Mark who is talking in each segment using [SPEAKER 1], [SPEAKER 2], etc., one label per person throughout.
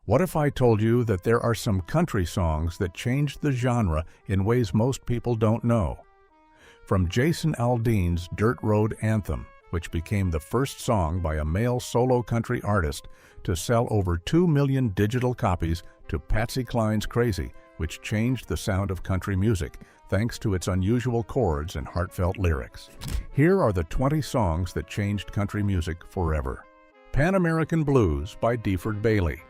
[SPEAKER 1] What if I told you that there are some country songs that changed the genre in ways most people don't know? From Jason Aldean's Dirt Road Anthem, which became the first song by a male solo country artist to sell over 2 million digital copies, to Patsy Cline's Crazy, which changed the sound of country music thanks to its unusual chords and heartfelt lyrics. Here are the 20 songs that changed country music forever. Pan American Blues by Deford Bailey.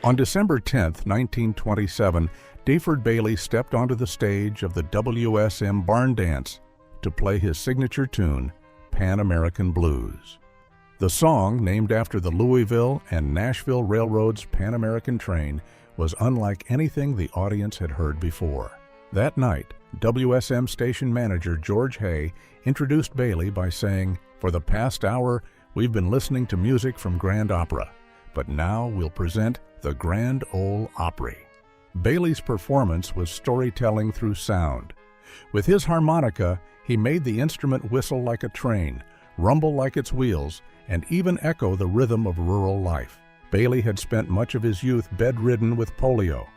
[SPEAKER 1] On December 10, 1927, Deford Bailey stepped onto the stage of the WSM Barn Dance to play his signature tune, Pan American Blues. The song, named after the Louisville and Nashville Railroad's Pan American train, was unlike anything the audience had heard before. That night, WSM station manager George Hay introduced Bailey by saying, "For the past hour, we've been listening to music from Grand Opera, but now we'll present the Grand Ole Opry." Bailey's performance was storytelling through sound. With his harmonica, he made the instrument whistle like a train, rumble like its wheels, and even echo the rhythm of rural life. Bailey had spent much of his youth bedridden with polio.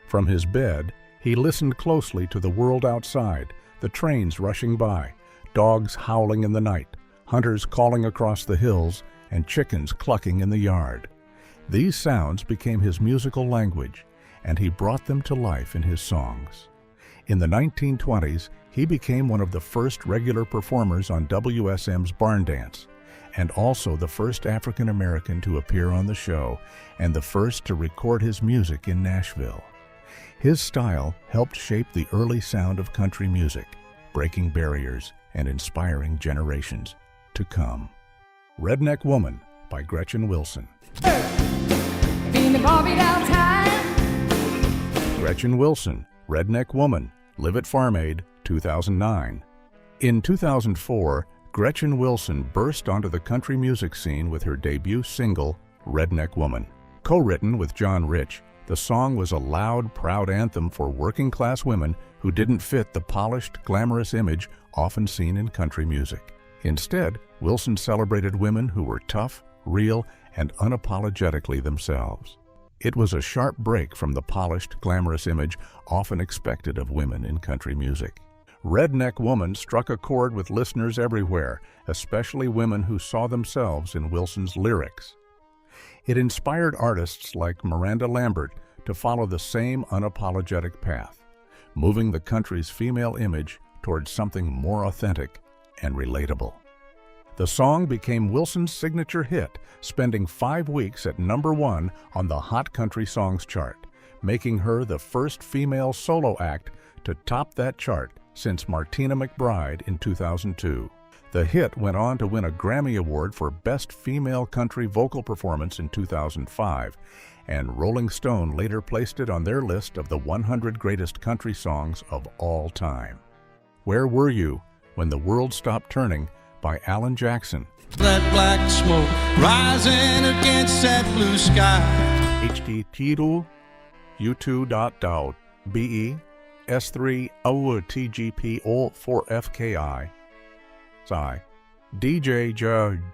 [SPEAKER 1] From his bed, he listened closely to the world outside, the trains rushing by, dogs howling in the night, hunters calling across the hills, and chickens clucking in the yard. These sounds became his musical language, and he brought them to life in his songs. In the 1920s, he became one of the first regular performers on WSM's Barn Dance, and also the first African American to appear on the show, and the first to record his music in Nashville. His style helped shape the early sound of country music, breaking barriers and inspiring generations to come. Redneck Woman by Gretchen Wilson. Gretchen Wilson, Redneck Woman, Live at Farm Aid, 2009. In 2004, Gretchen Wilson burst onto the country music scene with her debut single, Redneck Woman. Co-written with John Rich, the song was a loud, proud anthem for working-class women who didn't fit the polished, glamorous image often seen in country music. Instead, Wilson celebrated women who were tough, real, and unapologetically themselves. It was a sharp break from the polished, glamorous image often expected of women in country music. Redneck Woman struck a chord with listeners everywhere, especially women who saw themselves in Wilson's lyrics. It inspired artists like Miranda Lambert to follow the same unapologetic path, moving the country's female image towards something more authentic and relatable. The song became Wilson's signature hit, spending 5 weeks at #1 on the Hot Country Songs chart, making her the first female solo act to top that chart since Martina McBride in 2002. The hit went on to win a Grammy Award for Best Female Country Vocal Performance in 2005, and Rolling Stone later placed it on their list of the 100 greatest country songs of all time. Where Were You When the World Stopped Turning by Alan Jackson.
[SPEAKER 2] That black smoke rising against that blue sky.
[SPEAKER 1] http u2.be s3 tgp 4fki DJ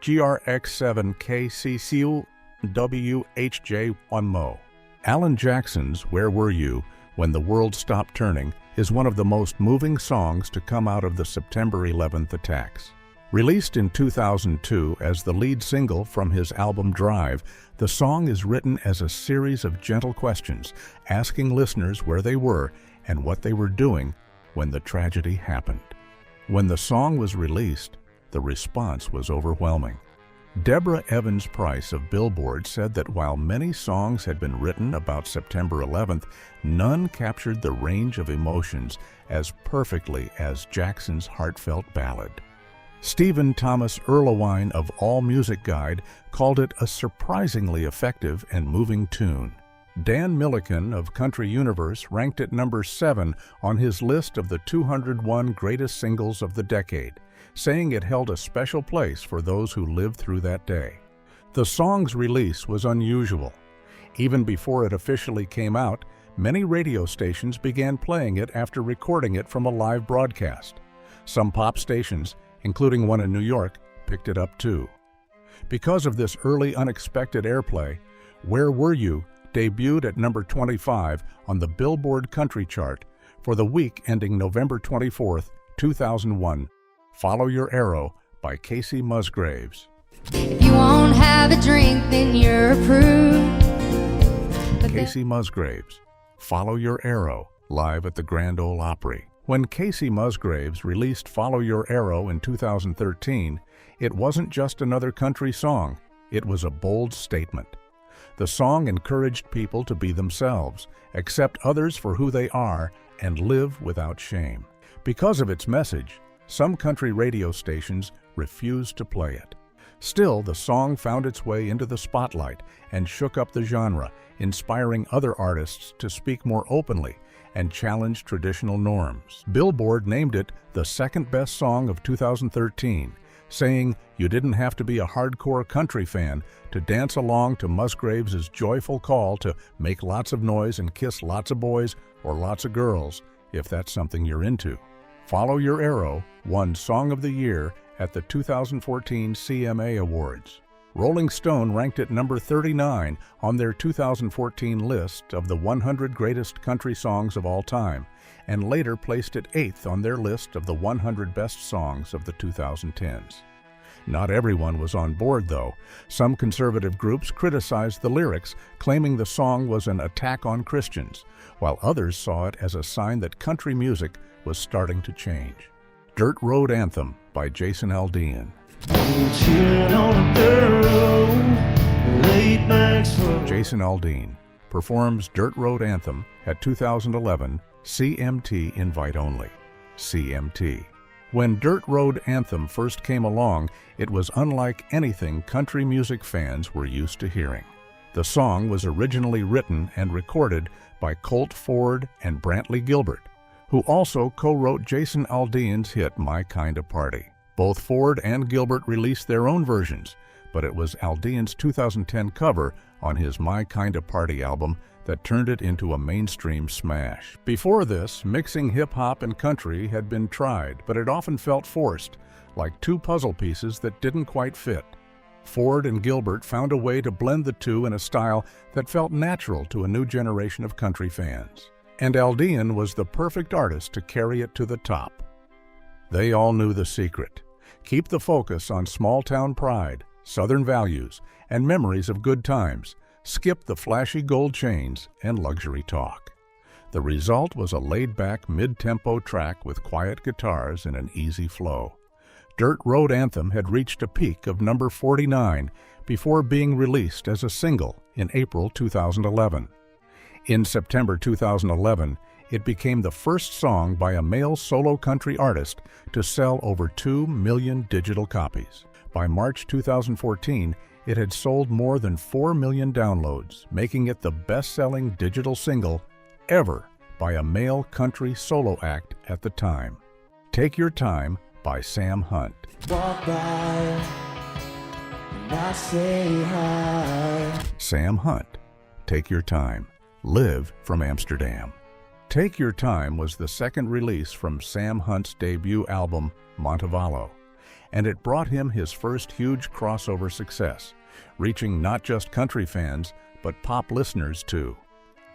[SPEAKER 1] grx7kccu whj1mo. Alan Jackson's Where Were You When the World Stopped Turning is one of the most moving songs to come out of the September 11th attacks. Released in 2002 as the lead single from his album Drive, the song is written as a series of gentle questions, asking listeners where they were and what they were doing when the tragedy happened. When the song was released, the response was overwhelming. Deborah Evans Price of Billboard said that while many songs had been written about September 11th, none captured the range of emotions as perfectly as Jackson's heartfelt ballad. Stephen Thomas Erlewine of AllMusic Guide called it a surprisingly effective and moving tune. Dan Millican of Country Universe ranked it #7 on his list of the 201 greatest singles of the decade, saying it held a special place for those who lived through that day. The song's release was unusual. Even before it officially came out, many radio stations began playing it after recording it from a live broadcast. Some pop stations, including one in New York, picked it up too. Because of this early unexpected airplay, Where Were You debuted at number 25 on the Billboard Country Chart for the week ending November 24, 2001. Follow Your Arrow by Casey Musgraves.
[SPEAKER 3] If you won't have a drink, then you're approved.
[SPEAKER 1] Casey Musgraves, Follow Your Arrow, live at the Grand Ole Opry. When Casey Musgraves released Follow Your Arrow in 2013, it wasn't just another country song, it was a bold statement. The song encouraged people to be themselves, accept others for who they are, and live without shame. Because of its message, some country radio stations refused to play it. Still, the song found its way into the spotlight and shook up the genre, inspiring other artists to speak more openly and challenge traditional norms. Billboard named it the second best song of 2013, saying you didn't have to be a hardcore country fan to dance along to Musgraves' joyful call to make lots of noise and kiss lots of boys or lots of girls, if that's something you're into. Follow Your Arrow won Song of the Year at the 2014 CMA Awards. Rolling Stone ranked it number 39 on their 2014 list of the 100 greatest country songs of all time, and later placed it 8th on their list of the 100 best songs of the 2010s. Not everyone was on board, though. Some conservative groups criticized the lyrics, claiming the song was an attack on Christians, while others saw it as a sign that country music was starting to change. Dirt Road Anthem by Jason Aldean. Jason Aldean performs Dirt Road Anthem at 2011 CMT Invite Only. CMT. When Dirt Road Anthem first came along, it was unlike anything country music fans were used to hearing. The song was originally written and recorded by Colt Ford and Brantley Gilbert, who also co-wrote Jason Aldean's hit My Kinda Party. Both Ford and Gilbert released their own versions, but it was Aldean's 2010 cover on his My Kinda Party album that turned it into a mainstream smash. Before this, mixing hip-hop and country had been tried, but it often felt forced, like two puzzle pieces that didn't quite fit. Ford and Gilbert found a way to blend the two in a style that felt natural to a new generation of country fans. And Aldean was the perfect artist to carry it to the top. They all knew the secret. Keep the focus on small-town pride, Southern values, and memories of good times. Skip the flashy gold chains and luxury talk. The result was a laid-back, mid-tempo track with quiet guitars and an easy flow. Dirt Road Anthem had reached a peak of number 49 before being released as a single in April 2011. In September 2011, it became the first song by a male solo country artist to sell over 2 million digital copies. By March 2014, it had sold more than 4 million downloads, making it the best-selling digital single ever by a male country solo act at the time. Take Your Time by Sam Hunt.
[SPEAKER 4] Walk by and I say hi.
[SPEAKER 1] Sam Hunt, Take Your Time, live from Amsterdam. Take Your Time was the second release from Sam Hunt's debut album, Montevallo, and it brought him his first huge crossover success, reaching not just country fans, but pop listeners too.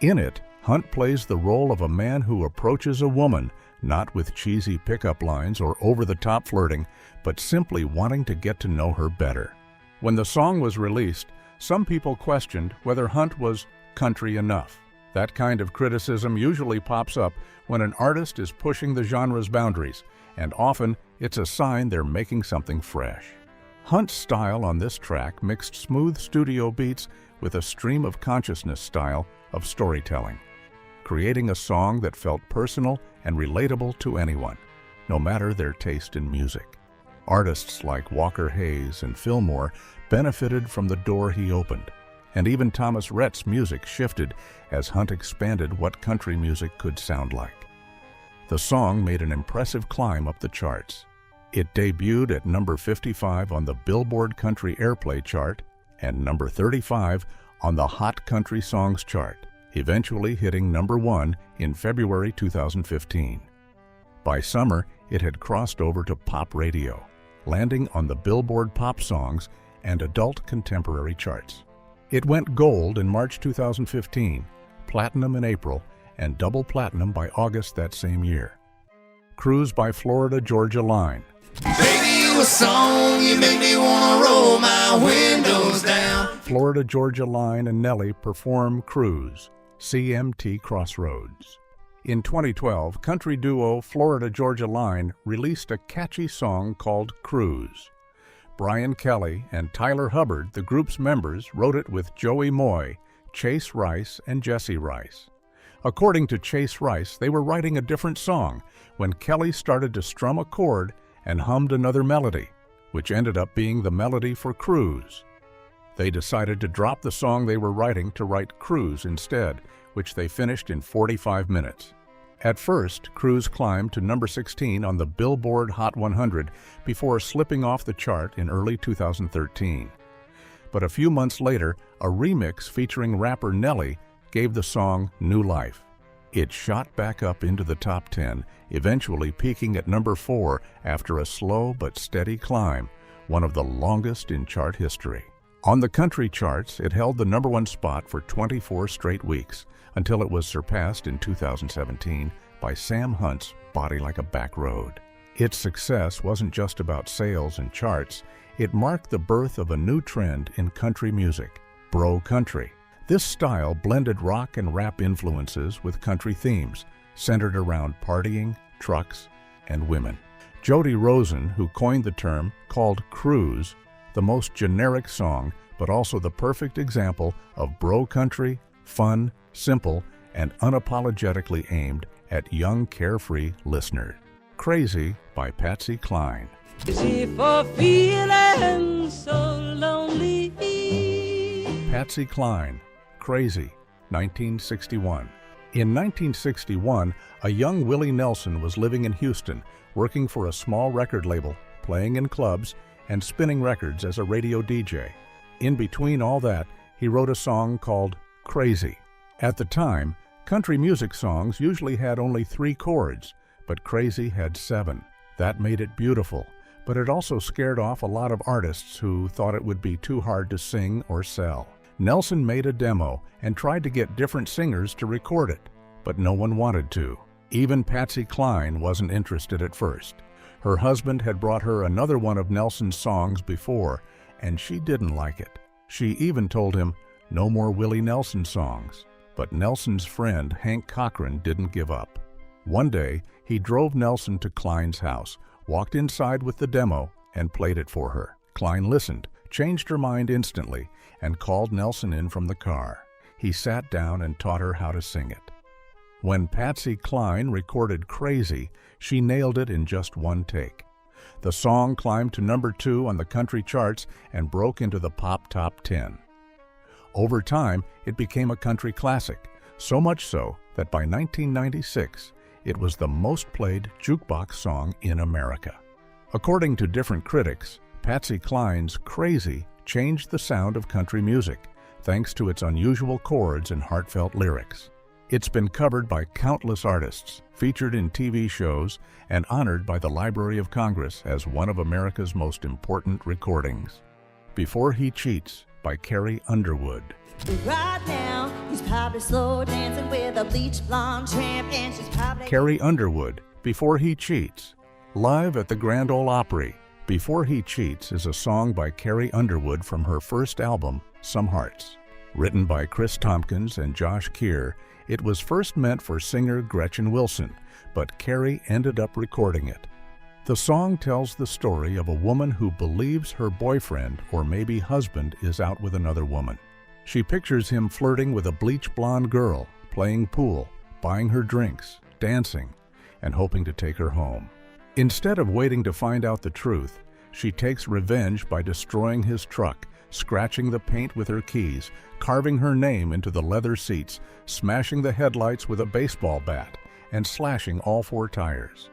[SPEAKER 1] In it, Hunt plays the role of a man who approaches a woman, not with cheesy pickup lines or over-the-top flirting, but simply wanting to get to know her better. When the song was released, some people questioned whether Hunt was country enough. That kind of criticism usually pops up when an artist is pushing the genre's boundaries, and often it's a sign they're making something fresh. Hunt's style on this track mixed smooth studio beats with a stream of consciousness style of storytelling, creating a song that felt personal and relatable to anyone, no matter their taste in music. Artists like Walker Hayes and Fillmore benefited from the door he opened, and even Thomas Rhett's music shifted as Hunt expanded what country music could sound like. The song made an impressive climb up the charts. It debuted at number 55 on the Billboard Country Airplay chart and number 35 on the Hot Country Songs chart, eventually hitting number 1 in February 2015. By summer, it had crossed over to pop radio, landing on the Billboard Pop Songs and adult contemporary charts. It went gold in March 2015, platinum in April, and double platinum by August that same year. Cruise by Florida Georgia Line.
[SPEAKER 2] Baby, you a song, you make me wanna roll my windows down.
[SPEAKER 1] Florida Georgia Line and Nelly perform Cruise, CMT Crossroads. In 2012, country duo Florida Georgia Line released a catchy song called Cruise. Brian Kelly and Tyler Hubbard, the group's members, wrote it with Joey Moy, Chase Rice, and Jesse Rice. According to Chase Rice, they were writing a different song when Kelly started to strum a chord and hummed another melody, which ended up being the melody for Cruise. They decided to drop the song they were writing to write Cruise instead, which they finished in 45 minutes. At first, Cruise climbed to number 16 on the Billboard Hot 100 before slipping off the chart in early 2013. But a few months later, a remix featuring rapper Nelly gave the song new life. It shot back up into the top 10, eventually peaking at number 4 after a slow but steady climb, one of the longest in chart history. On the country charts, it held the number 1 spot for 24 straight weeks, until it was surpassed in 2017 by Sam Hunt's Body Like a Back Road. Its success wasn't just about sales and charts, it marked the birth of a new trend in country music, bro country. This style blended rock and rap influences with country themes, centered around partying, trucks, and women. Jody Rosen, who coined the term, called Cruise the most generic song, but also the perfect example of bro country, fun, simple, and unapologetically aimed at young, carefree listeners. Crazy by Patsy Cline.
[SPEAKER 5] Crazy for feeling so lonely.
[SPEAKER 1] Patsy Cline, Crazy, 1961. In 1961, a young Willie Nelson was living in Houston, working for a small record label, playing in clubs, and spinning records as a radio DJ. In between all that, he wrote a song called Crazy. At the time, country music songs usually had only 3 chords, but Crazy had 7. That made it beautiful, but it also scared off a lot of artists who thought it would be too hard to sing or sell. Nelson made a demo and tried to get different singers to record it, but no one wanted to. Even Patsy Cline wasn't interested at first. Her husband had brought her another one of Nelson's songs before, and she didn't like it. She even told him, no more Willie Nelson songs. But Nelson's friend, Hank Cochran, didn't give up. One day, he drove Nelson to Cline's house, walked inside with the demo, and played it for her. Cline listened, changed her mind instantly, and called Nelson in from the car. He sat down and taught her how to sing it. When Patsy Cline recorded Crazy, she nailed it in just one take. The song climbed to number 2 on the country charts and broke into the pop top 10. Over time, it became a country classic, so much so that by 1996, it was the most played jukebox song in America. According to different critics, Patsy Cline's Crazy changed the sound of country music, thanks to its unusual chords and heartfelt lyrics. It's been covered by countless artists, featured in TV shows, and honored by the Library of Congress as one of America's most important recordings. Before He Cheats by Carrie Underwood.
[SPEAKER 5] Right now, he's probably slow dancing with a bleach blonde tramp, and she's probably...
[SPEAKER 1] Carrie Underwood, Before He Cheats. Live at the Grand Ole Opry. Before He Cheats is a song by Carrie Underwood from her first album, Some Hearts. Written by Chris Tompkins and Josh Keir, it was first meant for singer Gretchen Wilson, but Carrie ended up recording it. The song tells the story of a woman who believes her boyfriend, or maybe husband, is out with another woman. She pictures him flirting with a bleach blonde girl, playing pool, buying her drinks, dancing, and hoping to take her home. Instead of waiting to find out the truth, she takes revenge by destroying his truck, scratching the paint with her keys, carving her name into the leather seats, smashing the headlights with a baseball bat, and slashing all 4 tires.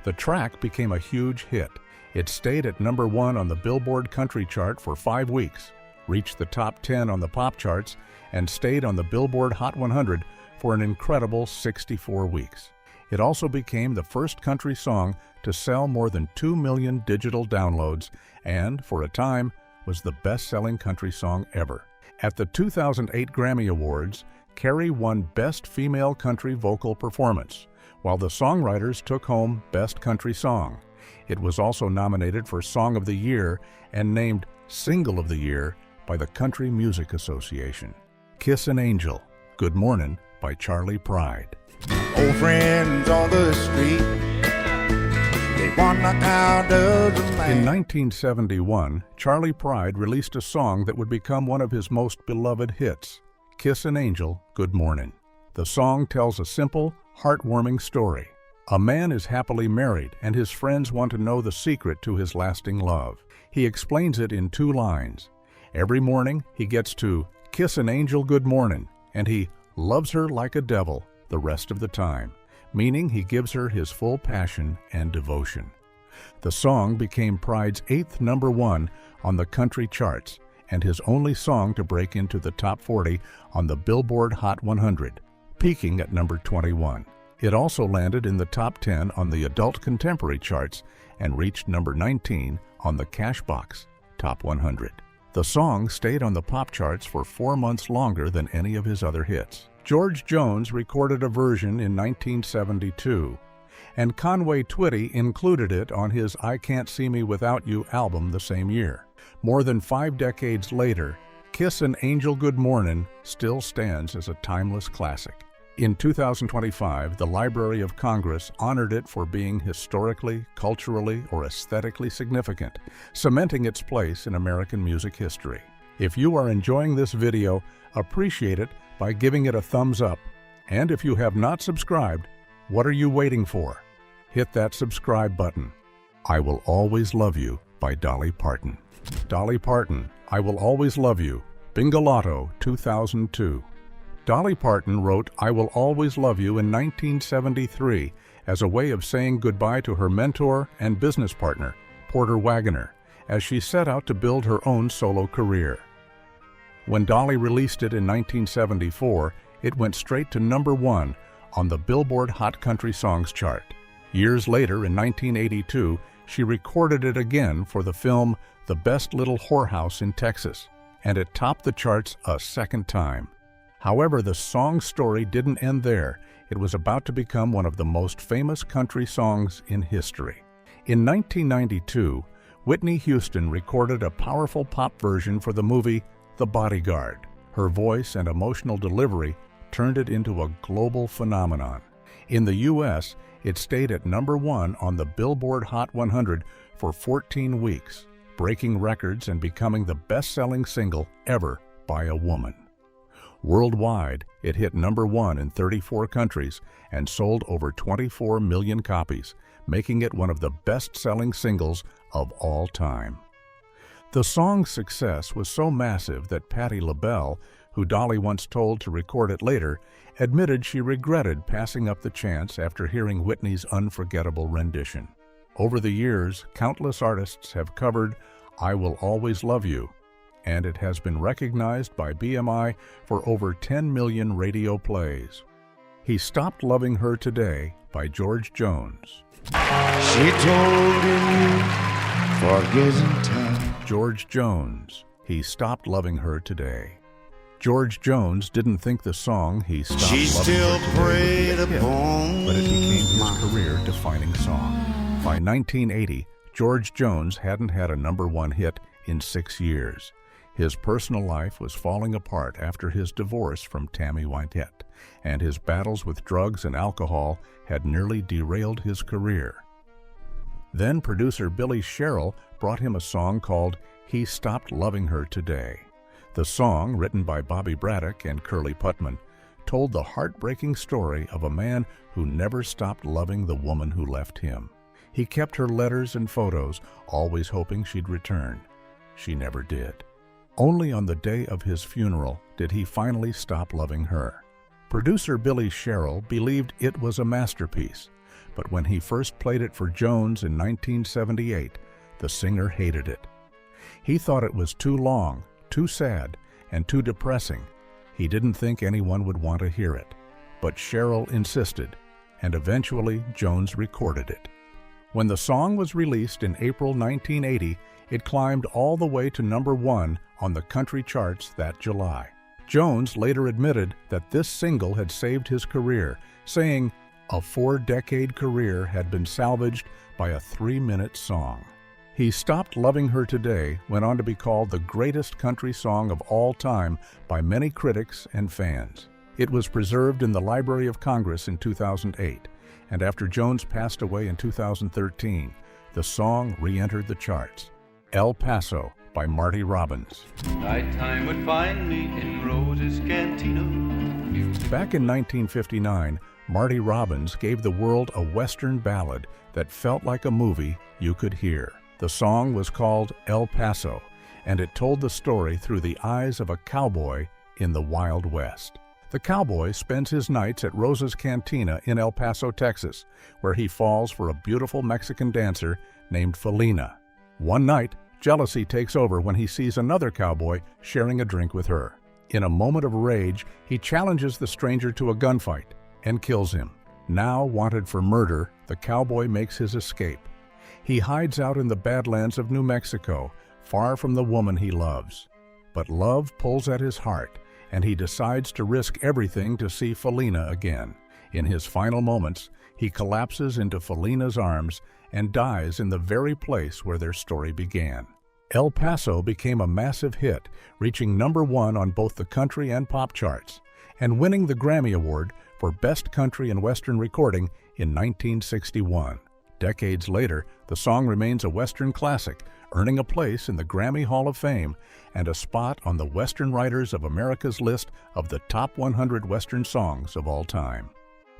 [SPEAKER 1] The track became a huge hit. It stayed at number 1 on the Billboard Country Chart for 5 weeks, reached the top 10 on the pop charts, and stayed on the Billboard Hot 100 for an incredible 64 weeks. It also became the first country song to sell more than 2 million digital downloads and, for a time, was the best-selling country song ever. At the 2008 Grammy Awards, Carrie won Best Female Country Vocal Performance, while the songwriters took home Best Country Song. It was also nominated for Song of the Year and named Single of the Year by the Country Music Association. Kiss an Angel, Good Mornin' by Charlie Pride.
[SPEAKER 2] Old friends on the street, they wonder how does a man.
[SPEAKER 1] In 1971, Charlie Pride released a song that would become one of his most beloved hits, Kiss an Angel, Good Mornin'. The song tells a simple, heartwarming story. A man is happily married, and his friends want to know the secret to his lasting love. He explains it in 2 lines. Every morning, he gets to kiss an angel good mornin', and he loves her like a devil the rest of the time, meaning he gives her his full passion and devotion. The song became Pride's 8th #1 on the country charts and his only song to break into the top 40 on the Billboard Hot 100, peaking at number 21. It also landed in the top 10 on the adult contemporary charts and reached number 19 on the Cashbox Top 100. The song stayed on the pop charts for 4 months longer than any of his other hits. George Jones recorded a version in 1972, and Conway Twitty included it on his I Can't See Me Without You album the same year. More than 5 decades later, Kiss an Angel Good Mornin' still stands as a timeless classic. In 2025, the Library of Congress honored it for being historically, culturally, or aesthetically significant, cementing its place in American music history. If you are enjoying this video, appreciate it by giving it a thumbs up. And if you have not subscribed, what are you waiting for? Hit that subscribe button. I Will Always Love You by Dolly Parton. Dolly Parton, I Will Always Love You, Bingolotto, 2002. Dolly Parton wrote I Will Always Love You in 1973 as a way of saying goodbye to her mentor and business partner, Porter Wagoner, as she set out to build her own solo career. When Dolly released it in 1974, it went straight to #1 on the Billboard Hot Country Songs chart. Years later, in 1982, she recorded it again for the film The Best Little Whorehouse in Texas, and it topped the charts a second time. However, the song's story didn't end there. It was about to become one of the most famous country songs in history. In 1992, Whitney Houston recorded a powerful pop version for the movie The Bodyguard. Her voice and emotional delivery turned it into a global phenomenon. In the U.S., it stayed at #1 on the Billboard Hot 100 for 14 weeks, breaking records and becoming the best-selling single ever by a woman. Worldwide, it hit #1 in 34 countries and sold over 24 million copies, making it one of the best-selling singles of all time. The song's success was so massive that Patti LaBelle, who Dolly once told to record it later, admitted she regretted passing up the chance after hearing Whitney's unforgettable rendition. Over the years, countless artists have covered I Will Always Love You, and it has been recognized by BMI for over 10 million radio plays. He Stopped Loving Her Today by George Jones.
[SPEAKER 2] She told him forgetting time.
[SPEAKER 1] George Jones, He Stopped Loving Her Today. George Jones didn't think the song He Stopped
[SPEAKER 2] She
[SPEAKER 1] Loving
[SPEAKER 2] still
[SPEAKER 1] Her Today
[SPEAKER 2] preyed
[SPEAKER 1] would be a hit,
[SPEAKER 2] upon
[SPEAKER 1] but it became his
[SPEAKER 2] mine.
[SPEAKER 1] career-defining song. By 1980, George Jones hadn't had a #1 hit in 6 years. His personal life was falling apart after his divorce from Tammy Wynette, and his battles with drugs and alcohol had nearly derailed his career. Then producer Billy Sherrill brought him a song called He Stopped Loving Her Today. The song, written by Bobby Braddock and Curly Putman, told the heartbreaking story of a man who never stopped loving the woman who left him. He kept her letters and photos, always hoping she'd return. She never did. Only on the day of his funeral did he finally stop loving her. Producer Billy Sherrill believed it was a masterpiece, but when he first played it for Jones in 1978, the singer hated it. He thought it was too long, too sad, and too depressing. He didn't think anyone would want to hear it, but Sherrill insisted, and eventually Jones recorded it. When the song was released in April 1980, It climbed all the way to #1 on the country charts that July. Jones later admitted that this single had saved his career, saying, "A 4-decade career had been salvaged by a 3-minute song." He Stopped Loving Her Today went on to be called the greatest country song of all time by many critics and fans. It was preserved in the Library of Congress in 2008, and after Jones passed away in 2013, the song re-entered the charts. El Paso by Marty Robbins.
[SPEAKER 6] Nighttime would find me in Rose's Cantina.
[SPEAKER 1] Back in 1959, Marty Robbins gave the world a Western ballad that felt like a movie you could hear. The song was called El Paso, and it told the story through the eyes of a cowboy in the Wild West. The cowboy spends his nights at Rose's Cantina in El Paso, Texas, where he falls for a beautiful Mexican dancer named Felina. One night, jealousy takes over when he sees another cowboy sharing a drink with her. In a moment of rage, he challenges the stranger to a gunfight and kills him. Now wanted for murder, the cowboy makes his escape. He hides out in the Badlands of New Mexico, far from the woman he loves. But love pulls at his heart, and he decides to risk everything to see Felina again. In his final moments, he collapses into Felina's arms and dies in the very place where their story began. El Paso became a massive hit, reaching #1 on both the country and pop charts, and winning the Grammy Award for Best Country and Western Recording in 1961. Decades later, the song remains a Western classic, earning a place in the Grammy Hall of Fame and a spot on the Western Writers of America's list of the top 100 Western songs of all time.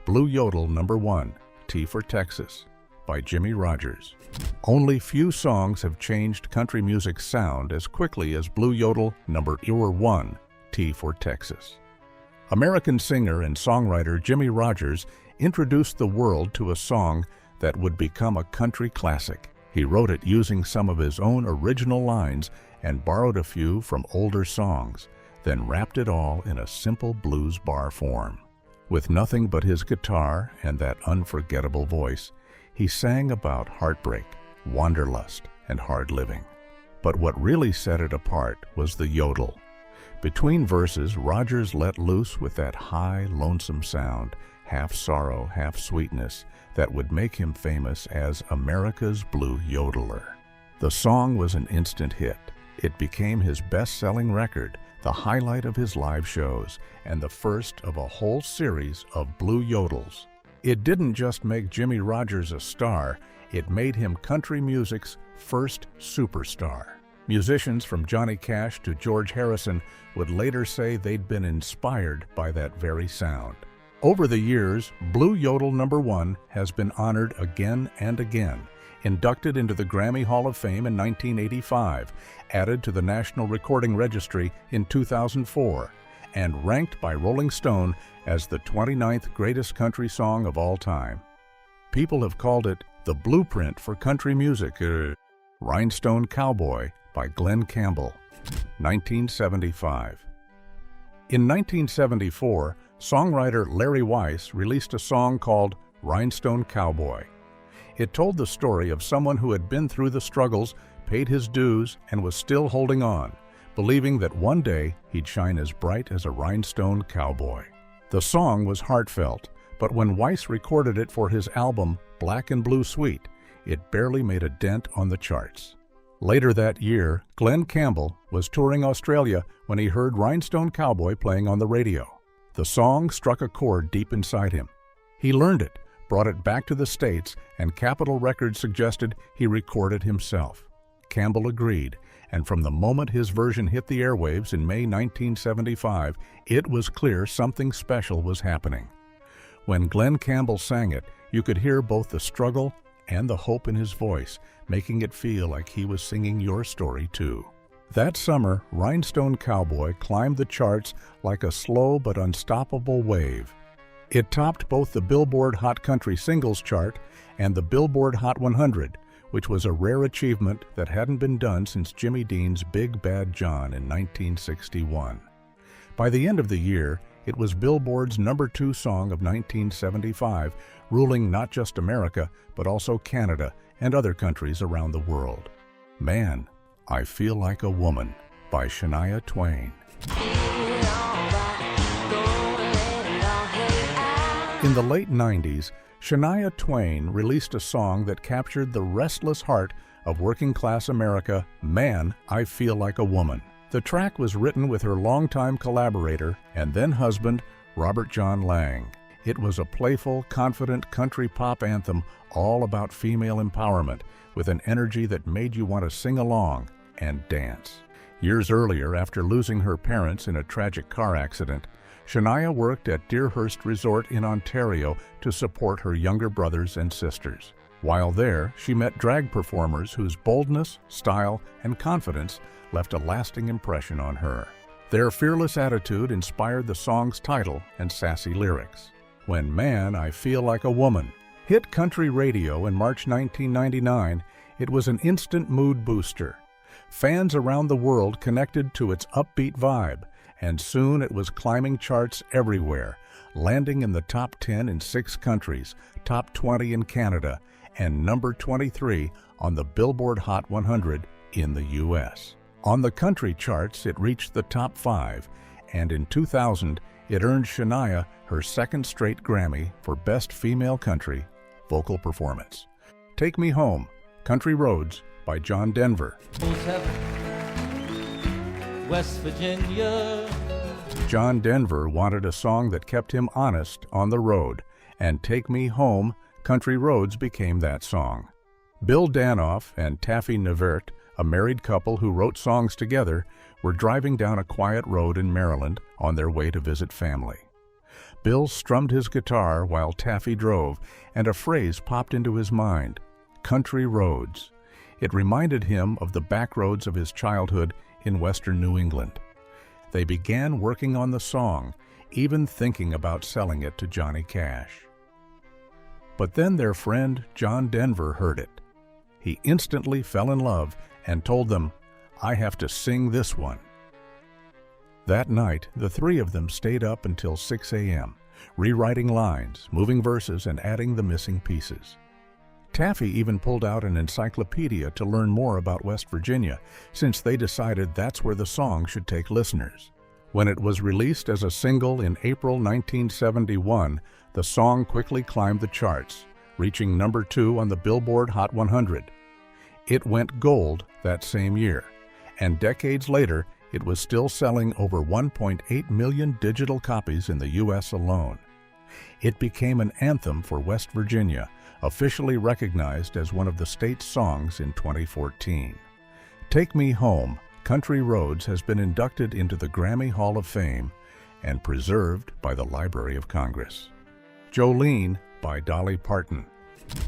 [SPEAKER 1] Blue Yodel #1, T for Texas, by Jimmie Rodgers. Only few songs have changed country music's sound as quickly as Blue Yodel #1, T for Texas. American singer and songwriter Jimmie Rodgers introduced the world to a song that would become a country classic. He wrote it using some of his own original lines and borrowed a few from older songs, then wrapped it all in a simple blues bar form. With nothing but his guitar and that unforgettable voice, he sang about heartbreak, wanderlust, and hard living. But what really set it apart was the yodel. Between verses, Rodgers let loose with that high, lonesome sound, half sorrow, half sweetness, that would make him famous as America's Blue Yodeler. The song was an instant hit. It became his best-selling record, the highlight of his live shows, and the first of a whole series of Blue Yodels. It didn't just make Jimmie Rodgers a star, it made him country music's first superstar. Musicians from Johnny Cash to George Harrison would later say they'd been inspired by that very sound. Over the years, Blue Yodel #1 has been honored again and again, inducted into the Grammy Hall of Fame in 1985, added to the National Recording Registry in 2004, and ranked by Rolling Stone as the 29th greatest country song of all time. People have called it the blueprint for country music. Rhinestone Cowboy by Glen Campbell, 1975. In 1974, songwriter Larry Weiss released a song called Rhinestone Cowboy. It told the story of someone who had been through the struggles, paid his dues, and was still holding on, believing that one day he'd shine as bright as a rhinestone cowboy. The song was heartfelt, but when Weiss recorded it for his album Black and Blue Suite, it barely made a dent on the charts. Later that year, Glen Campbell was touring Australia when he heard Rhinestone Cowboy playing on the radio. The song struck a chord deep inside him. He learned it, brought it back to the States, and Capitol Records suggested he record it himself. Campbell agreed, and from the moment his version hit the airwaves in May 1975, it was clear something special was happening. When Glen Campbell sang it, you could hear both the struggle and the hope in his voice, making it feel like he was singing your story too. That summer, Rhinestone Cowboy climbed the charts like a slow but unstoppable wave. It topped both the Billboard Hot Country Singles chart and the Billboard Hot 100, which was a rare achievement that hadn't been done since Jimmy Dean's Big Bad John in 1961. By the end of the year, it was Billboard's #2 song of 1975, ruling not just America, but also Canada and other countries around the world. Man, I Feel Like a Woman by Shania Twain. In the late 90s, Shania Twain released a song that captured the restless heart of working-class America, Man, I Feel Like a Woman. The track was written with her longtime collaborator and then husband, Robert John Lang. It was a playful, confident country pop anthem all about female empowerment, with an energy that made you want to sing along and dance. Years earlier, after losing her parents in a tragic car accident, Shania worked at Deerhurst Resort in Ontario to support her younger brothers and sisters. While there, she met drag performers whose boldness, style, and confidence left a lasting impression on her. Their fearless attitude inspired the song's title and sassy lyrics. When Man, I Feel Like a Woman hit country radio in March 1999, it was an instant mood booster. Fans around the world connected to its upbeat vibe, and soon it was climbing charts everywhere, landing in the top 10 in 6 countries, top 20 in Canada, and number 23 on the Billboard Hot 100 in the U.S. On the country charts, it reached the top 5, and in 2000, it earned Shania her second straight Grammy for Best Female Country Vocal Performance. Take Me Home, Country Roads by John Denver.
[SPEAKER 4] West Virginia.
[SPEAKER 1] John Denver wanted a song that kept him honest on the road, and Take Me Home, Country Roads became that song. Bill Danoff and Taffy Nevert, a married couple who wrote songs together, were driving down a quiet road in Maryland on their way to visit family. Bill strummed his guitar while Taffy drove, and a phrase popped into his mind, country roads. It reminded him of the back roads of his childhood in western New England. They began working on the song, even thinking about selling it to Johnny Cash. But then their friend John Denver heard it. He instantly fell in love and told them, "I have to sing this one." That night, the three of them stayed up until 6 a.m., rewriting lines, moving verses, and adding the missing pieces. Taffy even pulled out an encyclopedia to learn more about West Virginia, since they decided that's where the song should take listeners. When it was released as a single in April 1971, the song quickly climbed the charts, reaching number 2 on the Billboard Hot 100. It went gold that same year, and decades later, it was still selling over 1.8 million digital copies in the U.S. alone. It became an anthem for West Virginia, officially recognized as one of the state's songs in 2014. Take Me Home, Country Roads has been inducted into the Grammy Hall of Fame and preserved by the Library of Congress. Jolene by Dolly Parton.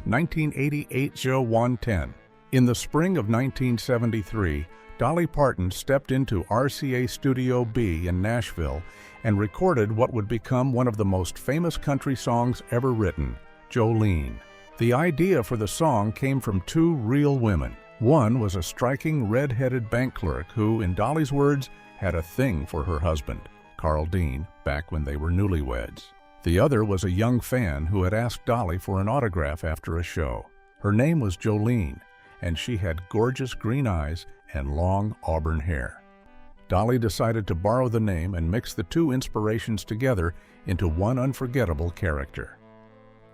[SPEAKER 1] 1988 Show 110. In the spring of 1973, Dolly Parton stepped into RCA Studio B in Nashville and recorded what would become one of the most famous country songs ever written, Jolene. The idea for the song came from 2 real women. One was a striking red-headed bank clerk who, in Dolly's words, had a thing for her husband, Carl Dean, back when they were newlyweds. The other was a young fan who had asked Dolly for an autograph after a show. Her name was Jolene, and she had gorgeous green eyes and long auburn hair. Dolly decided to borrow the name and mix the 2 inspirations together into one unforgettable character.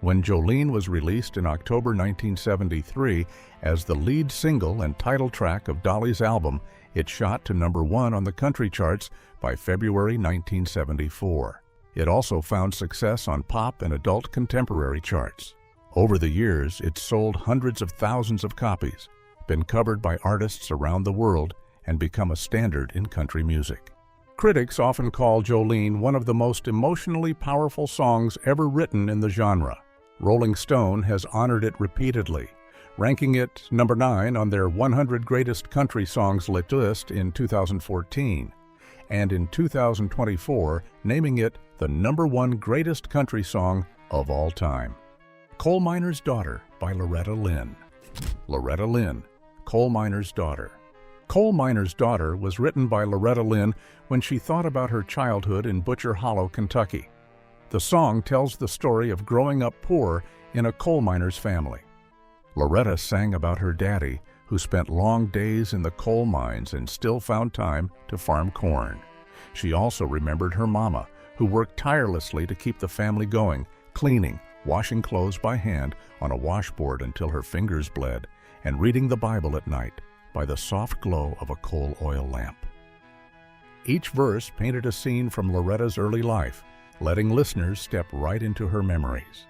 [SPEAKER 1] When Jolene was released in October 1973 as the lead single and title track of Dolly's album, it shot to number 1 on the country charts by February 1974. It also found success on pop and adult contemporary charts. Over the years, it's sold hundreds of thousands of copies, been covered by artists around the world, and become a standard in country music. Critics often call Jolene one of the most emotionally powerful songs ever written in the genre. Rolling Stone has honored it repeatedly, ranking it number 9 on their 100 Greatest Country Songs list in 2014, and in 2024 naming it the number 1 greatest country song of all time. Coal Miner's Daughter by Loretta Lynn. Loretta Lynn, Coal Miner's Daughter. Coal Miner's Daughter was written by Loretta Lynn when she thought about her childhood in Butcher Hollow, Kentucky. The song tells the story of growing up poor in a coal miner's family. Loretta sang about her daddy, who spent long days in the coal mines and still found time to farm corn. She also remembered her mama, who worked tirelessly to keep the family going, cleaning, washing clothes by hand on a washboard until her fingers bled, and reading the Bible at night by the soft glow of a coal oil lamp. Each verse painted a scene from Loretta's early life, letting listeners step right into her memories.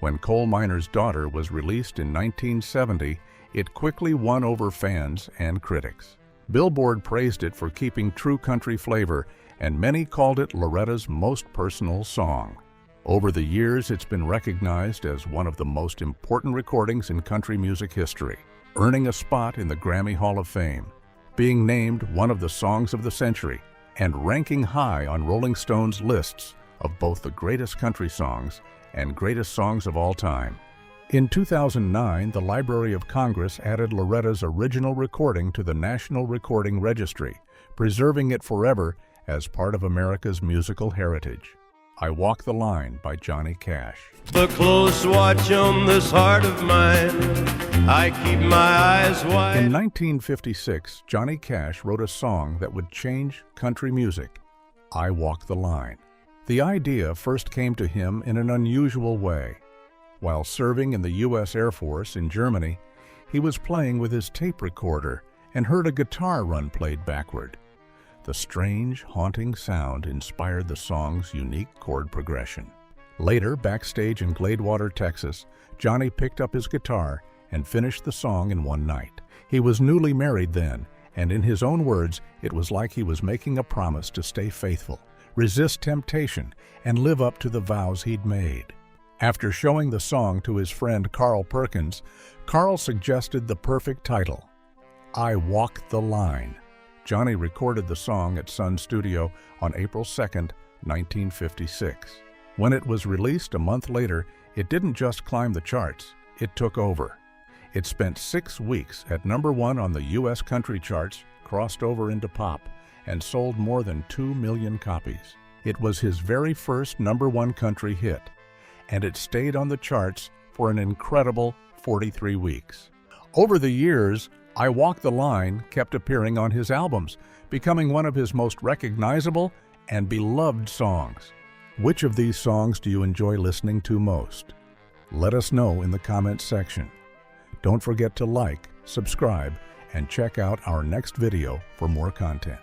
[SPEAKER 1] When Coal Miner's Daughter was released in 1970, it quickly won over fans and critics. Billboard praised it for keeping true country flavor, and many called it Loretta's most personal song. Over the years, it's been recognized as one of the most important recordings in country music history, earning a spot in the Grammy Hall of Fame, being named one of the songs of the century, and ranking high on Rolling Stone's lists of both the greatest country songs and greatest songs of all time. In 2009, the Library of Congress added Loretta's original recording to the National Recording Registry, preserving it forever as part of America's musical heritage. I Walk the Line by Johnny Cash.
[SPEAKER 7] The close watch on this heart of mine, I keep my eyes wide.
[SPEAKER 1] In 1956, Johnny Cash wrote a song that would change country music, I Walk the Line. The idea first came to him in an unusual way. While serving in the U.S. Air Force in Germany, he was playing with his tape recorder and heard a guitar run played backward. The strange, haunting sound inspired the song's unique chord progression. Later, backstage in Gladewater, Texas, Johnny picked up his guitar and finished the song in one night. He was newly married then, and in his own words, it was like he was making a promise to stay faithful, resist temptation, and live up to the vows he'd made. After showing the song to his friend Carl Perkins, Carl suggested the perfect title, I Walk the Line. Johnny recorded the song at Sun Studio on April 2, 1956. When it was released a month later, it didn't just climb the charts, it took over. It spent 6 weeks at #1 on the U.S. country charts, crossed over into pop, and sold more than 2 million copies. It was his very first #1 country hit, and it stayed on the charts for an incredible 43 weeks. Over the years, I Walk the Line kept appearing on his albums, becoming one of his most recognizable and beloved songs. Which of these songs do you enjoy listening to most? Let us know in the comments section. Don't forget to like, subscribe, and check out our next video for more content.